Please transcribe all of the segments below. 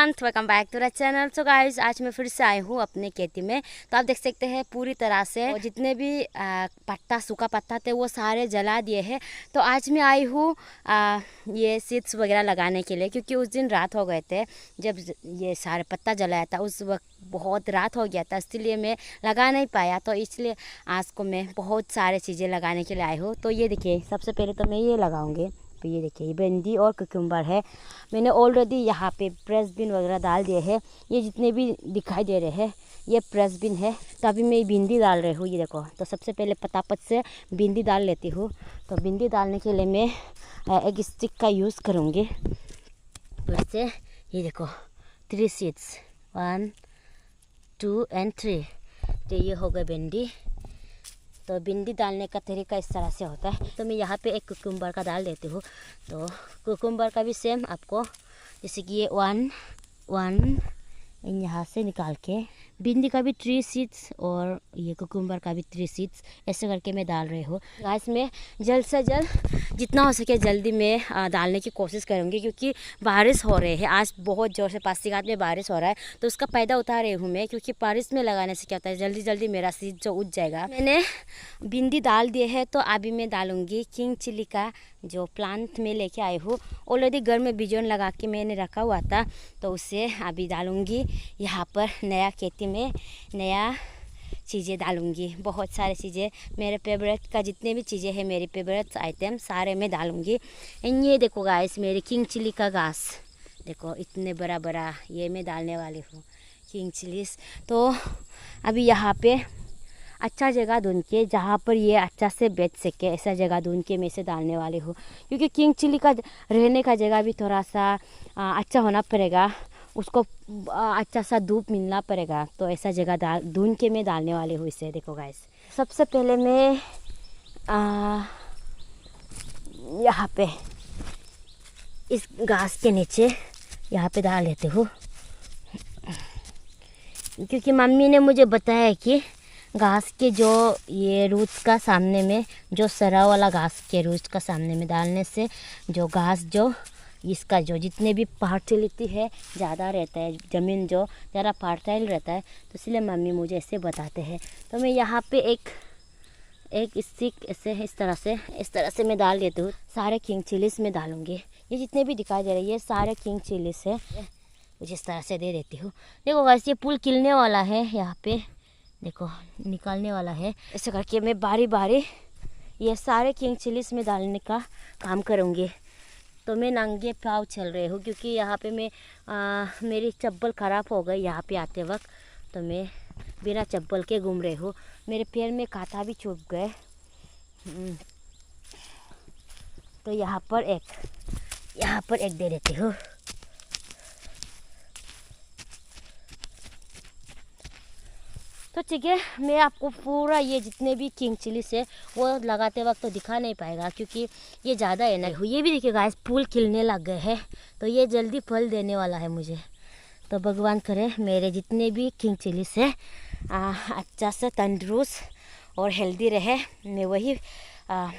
Everyone, welcome back to the channel. So guys, आज मैं फिर से आई हूँ अपने खेती में। तो आप देख सकते हैं पूरी तरह से जितने भी पत्ता सूखा पत्ता थे वो सारे जला दिए हैं। तो आज मैं आई हूँ ये सीड्स वगैरह लगाने के लिए, क्योंकि उस दिन रात हो गए थे जब ये सारे पत्ता जलाया था। उस वक्त बहुत रात हो गया था, इसलिए मैं लगा नहीं पाया। तो इसलिए आज को मैं बहुत सारे चीज़ें लगाने के लिए आई हूँ। तो ये देखिए, सबसे पहले तो मैं ये लगाऊंगी। तो ये देखिए, भिंडी और कुकुम्बर है। मैंने ऑलरेडी यहाँ पे प्रेस बीन वगैरह डाल दिए हैं। ये जितने भी दिखाई दे रहे हैं ये प्रेस बीन है। तो अभी मैं भिंडी डाल रही हूँ। ये देखो, तो सबसे पहले पतापत से भिंडी डाल लेती हूँ। तो भिंडी डालने के लिए मैं एक स्टिक का यूज़ करूँगी। फिर से ये देखो, 3 सीड्स, 1 2 and 3। तो ये हो गए भिंडी। तो भिंडी डालने का तरीका इस तरह से होता है। तो मैं यहाँ पे एक कुकुम्बर का डाल देती हूँ। तो कुकुम्बर का भी सेम आपको, जैसे कि ये 1 यहाँ से निकाल के, भिंडी का भी 3 सीड्स और ये कुकुम्बर का भी 3 सीड्स, ऐसे करके मैं डाल रही हूँ। गाइस, मैं जल्द से जल्द जितना हो सके जल्दी मैं डालने की कोशिश करूँगी, क्योंकि बारिश हो रही है। आज बहुत ज़ोर से पासीघाट में बारिश हो रहा है, तो उसका फ़ायदा उठा रही हूँ मैं। क्योंकि बारिश में लगाने से क्या होता है, जल्दी जल्दी मेरा सीड जो उग जाएगा। मैंने भिंडी डाल दिए है। तो अभी मैं डालूँगी किंग चिली का जो प्लांट में लेके आई हूँ। ऑलरेडी घर में बीजन लगा के मैंने रखा हुआ था, तो उसे अभी डालूँगी यहाँ पर नया खेती में, नया चीज़ें डालूँगी। बहुत सारी चीज़ें मेरे फेवरेट का, जितने भी चीज़ें हैं मेरी फेवरेट आइटम सारे मैं डालूँगी। ये देखो गाइस, मेरी किंग चिली का घास देखो, इतने बड़ा बड़ा ये मैं डालने वाली हूँ किंग चिलीस। तो अभी यहाँ पे अच्छा जगह ढूंढ के, जहाँ पर ये अच्छा से बेच सके, ऐसा जगह ढूंढ के मैं इसे डालने वाली हूँ। क्योंकि किंग चिली का रहने का जगह भी थोड़ा सा अच्छा होना पड़ेगा, उसको अच्छा सा धूप मिलना पड़ेगा। तो ऐसा जगह ढूंढ के मैं डालने वाली हूँ इसे। देखो गाइस, सबसे पहले मैं यहाँ पे इस घास के नीचे यहाँ पे डाल लेती हूँ, क्योंकि मम्मी ने मुझे बताया कि घास के जो ये रूट्स का सामने में, जो सरा वाला घास के रूट्स का सामने में डालने से जो घास जो इसका जो जितने भी फर्टिलिटी है ज़्यादा रहता है, ज़मीन जो ज़्यादा फर्टाइल रहता है। तो इसलिए मम्मी मुझे ऐसे बताते हैं। तो मैं यहाँ पे एक स्टिक ऐसे इस तरह से मैं डाल देती हूँ। सारे किंग चिलीस में डालूँगी। ये जितने भी दिखाई दे रहे हैं ये सारे किंग चिलीस है, कुछ इस तरह से दे देती हूँ। देखो गाइस, ये पुल खिलने वाला है, यहाँ पे देखो निकालने वाला है। ऐसे करके मैं बारी बारी ये सारे किंग चिलीस में डालने का काम करूँगी। तो मैं नंगे पाँव चल रही हूँ, क्योंकि यहाँ पे मैं मेरी चप्पल ख़राब हो गई यहाँ पे आते वक्त। तो मैं बिना चप्पल के घूम रही हूँ। मेरे पैर में कांटा भी चुभ गए। तो यहाँ पर एक दे देती हूँ। तो ठीक है, मैं आपको पूरा ये जितने भी किंग चिलीस है वो लगाते वक्त तो दिखा नहीं पाएगा, क्योंकि ये ज़्यादा है ना। ये भी देखिए गाइस, फूल खिलने लग गए हैं। तो ये जल्दी फल देने वाला है मुझे। तो भगवान करे मेरे जितने भी किंग चिलीस है अच्छा से तंदुरुस्त और हेल्दी रहे। मैं वही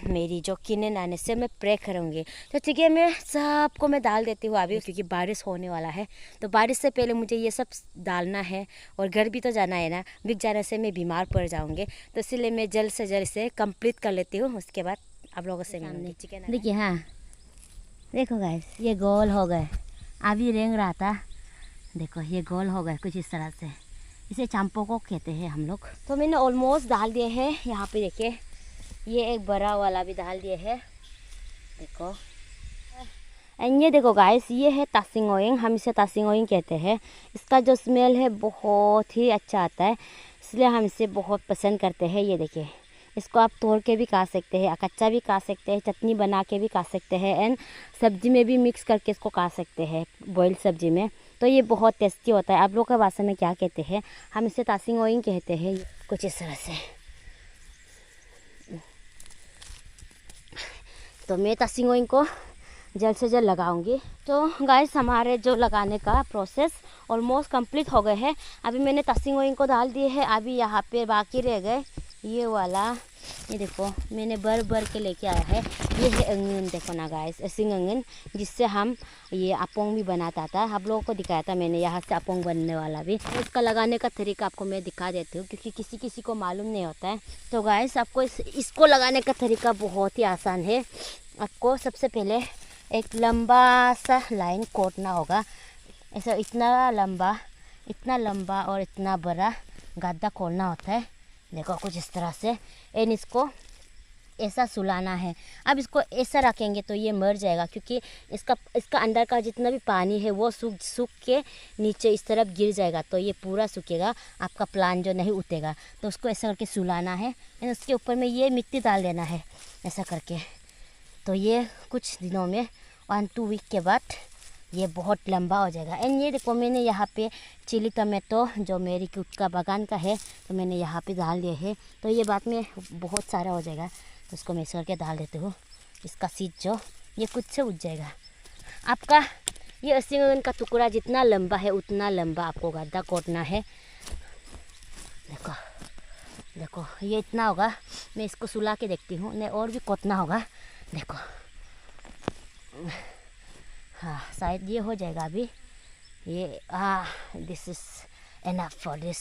मेरी जो किने आने से मैं प्रे करूँगी। तो ठीक है, मैं सबको मैं डाल देती हूँ अभी, क्योंकि बारिश होने वाला है। तो बारिश से पहले मुझे ये सब डालना है, और घर भी तो जाना है ना। बिक जाने से मैं बीमार पड़ जाऊँगी। तो इसलिए मैं जल्द से जल्द से कंप्लीट कर लेती हूँ। उसके बाद आप लोगों से मिलूँगी। चिकन देखिए, हाँ देखो गाइस, ये गोल हो गए। अभी रेंग रहा था, देखो ये गोल हो गए कुछ इस तरह से। इसे चांपो को कहते हैं हम लोग। तो मैंने ऑलमोस्ट डाल दिए हैं। यहाँ पे देखिए, ये एक बड़ा वाला भी डाल दिए है, देखो। एंड ये देखो गाइस, ये है तासिंगोइंग, हम इसे तासिंगोइंग कहते हैं। इसका जो स्मेल है बहुत ही अच्छा आता है, इसलिए हम इसे बहुत पसंद करते हैं। ये देखिए, इसको आप तोड़ के भी खा सकते हैं, कच्चा भी खा सकते हैं, चटनी बना के भी खा सकते हैं, एंड सब्जी में भी मिक्स करके इसको खा सकते हैं, बॉइल्ड सब्जी में। तो ये बहुत टेस्टी होता है। आप लोग का भाषा में क्या कहते हैं? हम इसे तासिंगोइंग कहते हैं। कुछ इस तरह से। तो मैं तासिंगोइंग को जल्द से जल्द लगाऊंगी। तो गाइस, हमारे जो लगाने का प्रोसेस ऑलमोस्ट कंप्लीट हो गए हैं। अभी मैंने तासिंगोइंग को डाल दिए है। अभी यहाँ पे बाकी रह गए ये वाला, ये देखो मैंने भर के लेके आया है। ये है अंगन, देखो ना गाइस, सिंग अंगन, जिससे हम ये अपोंग भी बनाता था। आप लोगों को दिखाया था मैंने यहाँ से अपोंग बनने वाला भी। इसका लगाने का तरीका आपको मैं दिखा देती हूँ, क्योंकि किसी को मालूम नहीं होता है। तो गाइस आपको इसको लगाने का तरीका बहुत ही आसान है। आपको सबसे पहले एक लंबा सा लाइन कोटना होगा, ऐसा इतना लंबा और इतना बड़ा गड्ढा खोलना होता है। देखो कुछ इस तरह से, एंड इसको ऐसा सुलाना है। अब इसको ऐसा रखेंगे तो ये मर जाएगा, क्योंकि इसका अंदर का जितना भी पानी है वो सूख के नीचे इस तरफ गिर जाएगा, तो ये पूरा सूखेगा, आपका प्लांट जो नहीं उठेगा। तो उसको ऐसा करके सुलाना है, एंड उसके ऊपर में ये मिट्टी डाल देना है ऐसा करके। तो ये कुछ दिनों में 1-2 वीक के बाद ये बहुत लंबा हो जाएगा। एंड ये देखो मैंने यहाँ पे चिली टमाटो जो मेरी खुद का बागान का है, तो मैंने यहाँ पे डाल दिए है। तो ये बाद में बहुत सारा हो जाएगा, तो उसको मिक्स करके डाल देती हूँ। इसका सीड जो ये कुछ से उग जाएगा। आपका ये असिंगन का टुकड़ा जितना लंबा है उतना लंबा आपको गड्ढा कोटना है। देखो ये इतना होगा। मैं इसको सुला के देखती हूँ, नहीं और भी कोटना होगा। देखो हाँ, शायद ये हो जाएगा अभी। ये this is enough for this.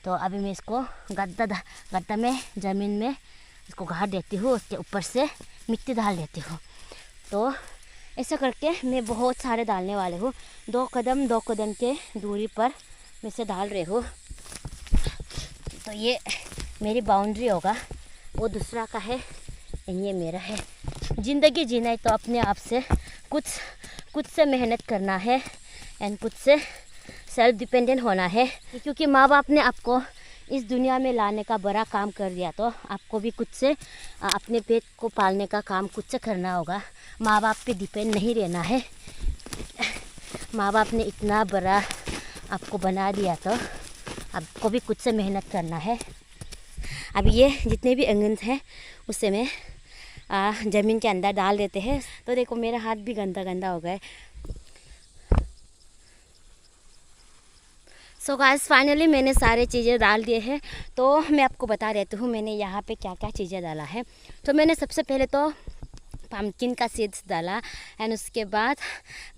तो अभी मैं इसको गड्ढा में ज़मीन में इसको गाड़ देती हूँ, उसके ऊपर से मिट्टी डाल देती हूँ। तो ऐसा करके मैं बहुत सारे डालने वाले हूँ। 2 कदम के दूरी पर मैं इसे डाल रही हूँ। तो ये मेरी बाउंड्री होगा, वो दूसरा का है, ये मेरा है। ज़िंदगी जीना है तो अपने आप से कुछ से मेहनत करना है, एंड कुछ से सेल्फ डिपेंडेंट होना है। क्योंकि माँ बाप ने आपको इस दुनिया में लाने का बड़ा काम कर दिया, तो आपको भी कुछ से अपने पेट को पालने का काम कुछ से करना होगा। माँ बाप पे डिपेंड नहीं रहना है। माँ बाप ने इतना बड़ा आपको बना दिया, तो आपको भी कुछ से मेहनत करना है। अब ये जितने भी अंगन हैं उससे मैं ज़मीन के अंदर डाल देते हैं। तो देखो मेरा हाथ भी गंदा हो गया है। सो गाइस फाइनली मैंने सारे चीज़ें डाल दिए हैं। तो मैं आपको बता देती हूँ मैंने यहाँ पे क्या क्या चीज़ें डाला है। तो मैंने सबसे पहले तो पम्पकिन का सीड्स डाला, एंड उसके बाद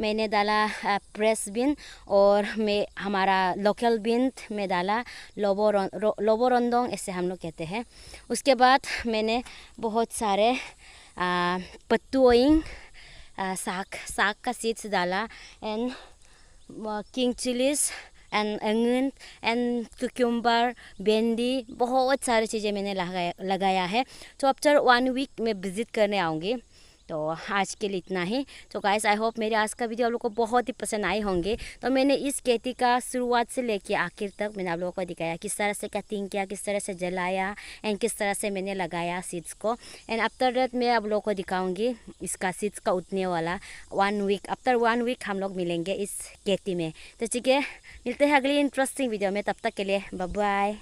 मैंने डाला प्रेस बीन, और मैं हमारा लोकल बीन में डाला, लोबोरोंडोंग ऐसे हम लोग कहते हैं। उसके बाद मैंने बहुत सारे पत्तुओइंग साग का सीड्स डाला, एंड किंग चिलीज एंड अंगन एंड कुकुम्बर, भिंडी, बहुत सारी चीज़ें मैंने लगाया है। तो आफ्टर 1 वीक मैं विज़िट करने आऊँगी। तो आज के लिए इतना ही। तो गाइस आई होप मेरे आज का वीडियो आप लोगों को बहुत ही पसंद आए होंगे। तो मैंने इस खेती का शुरुआत से लेके आखिर तक मैंने आप लोगों को दिखाया किस तरह से कटिंग किया, किस तरह से जलाया, एंड किस तरह से मैंने लगाया सीड्स को। एंड आफ्टर दैट मैं आप लोगों को दिखाऊंगी इसका सीड्स का उठने वाला 1 वीक। आफ्टर 1 वीक हम लोग मिलेंगे इस खेती में। तो ठीक है, मिलते हैं अगली इंटरेस्टिंग वीडियो में। तब तक के लिए बाय बाय।